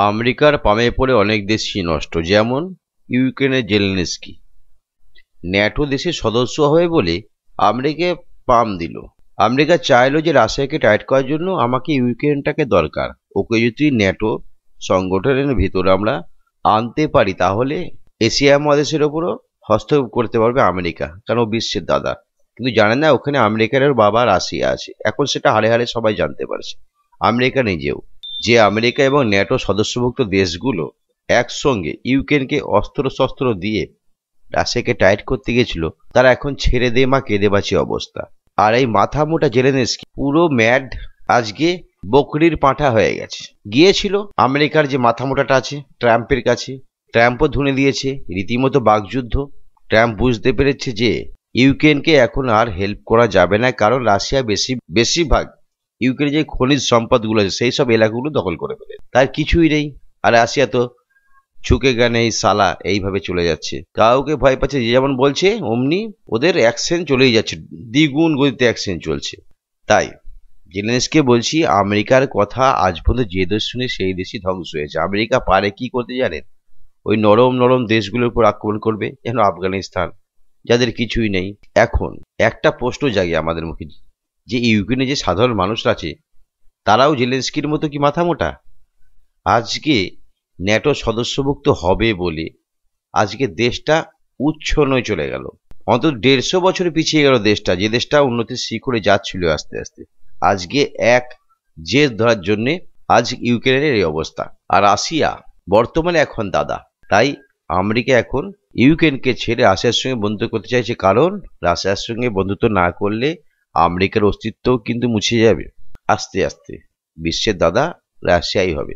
আমেরিকার পামে পড়ে অনেক দেশই নষ্ট, যেমন ইউক্রেনের জেলেনস্কি। ন্যাটো দেশের সদস্য হয়ে বলে আমেরিকা পাম দিল। আমেরিকা চাইলো যে রাশিয়াকে টাইট করার জন্য আমাকে ইউক্রেনটাকে দরকার, ওকে যদি ন্যাটো সংগঠনের ভিতরে আমরা আনতে পারি তাহলে এশিয়া মহাদেশের ওপরও হস্তক্ষেপ করতে পারবে আমেরিকা, কারণ ও বিশ্বের দাদা। কিন্তু জানে না ওখানে আমেরিকার বাবা রাশিয়া আছে। এখন সেটা হাড়ে হাড়ে সবাই জানতে পারছে, আমেরিকা নিজেও। যে আমেরিকা এবং ন্যাটো সদস্যভুক্ত দেশগুলো একসঙ্গে ইউক্রেনকে অস্ত্র শস্ত্র দিয়ে রাশিয়াকে টাইট করতে গেছিল, তারা এখন ছেড়ে দে মা কেঁদে বাঁচি অবস্থা। আর এই মাথা মোটা জেলেনস্কি পুরো ম্যাড, আজকে বকরির পাঁঠা হয়ে গেছে। গিয়েছিল আমেরিকার যে মাথা মোটাটা আছে ট্রাম্পের কাছে, ট্রাম্পও ধুনে দিয়েছে, রীতিমতো বাকযুদ্ধ। ট্রাম্প বুঝতে পেরেছে যে ইউক্রেনকে এখন আর হেল্প করা যাবে না, কারণ রাশিয়া বেশিরভাগ ইউক্রেনের যে খনিজ সম্পদগুলো আছে সেই সব এলাকাগুলো দখল করে ফেলে, তার কিছুই নেই। আর রাশিয়া তো ঝুঁকে গানে এই সালা এইভাবে চলে যাচ্ছে, কাউকে ভয় পাচ্ছে। যে যেমন বলছে অমনি ওদের অ্যাকশন চলেই যাচ্ছে, দ্বিগুণ গতিতে অ্যাকশন চলছে। তাই জেলেনস্কি বলছি, আমেরিকার কথা আজ পর্যন্ত যে দেশ শুনে সেই দেশই ধ্বংস হয়েছে। আমেরিকা পারে কি করতে জানেন? ওই নরম নরম দেশগুলোর উপর আক্রমণ করবে, যেন আফগানিস্তান, যাদের কিছুই নেই। এখন একটা প্রশ্ন জাগে আমাদের মুখে, যে ইউক্রেনে যে সাধারণ মানুষরা আছে তারাও জেলেনস্কির মতো কি মাথা মোটা? আজকে ন্যাটো সদস্যভুক্ত হবে বলে আজকে দেশটা উচ্ছন্নে চলে গেল, অন্তত 150 বছর পিছিয়ে গেল দেশটা, যে দেশটা উন্নতির শিখরে যাচ্ছিল আস্তে আস্তে। আজকে এক জেদ ধরার জন্যে আজ ইউক্রেনের এই অবস্থা। আর রাশিয়া বর্তমানে এখন দাদা। তাই আমেরিকা এখন ইউক্রেনকে ছেড়ে রাশিয়ার সঙ্গে বন্ধুত্ব করতে চাইছে, কারণ রাশিয়ার সঙ্গে বন্ধুত্ব না করলে আমেরিকার অস্তিত্বও কিন্তু মুছে যাবে। আস্তে আস্তে বিশ্বের দাদা রাশিয়াই হবে।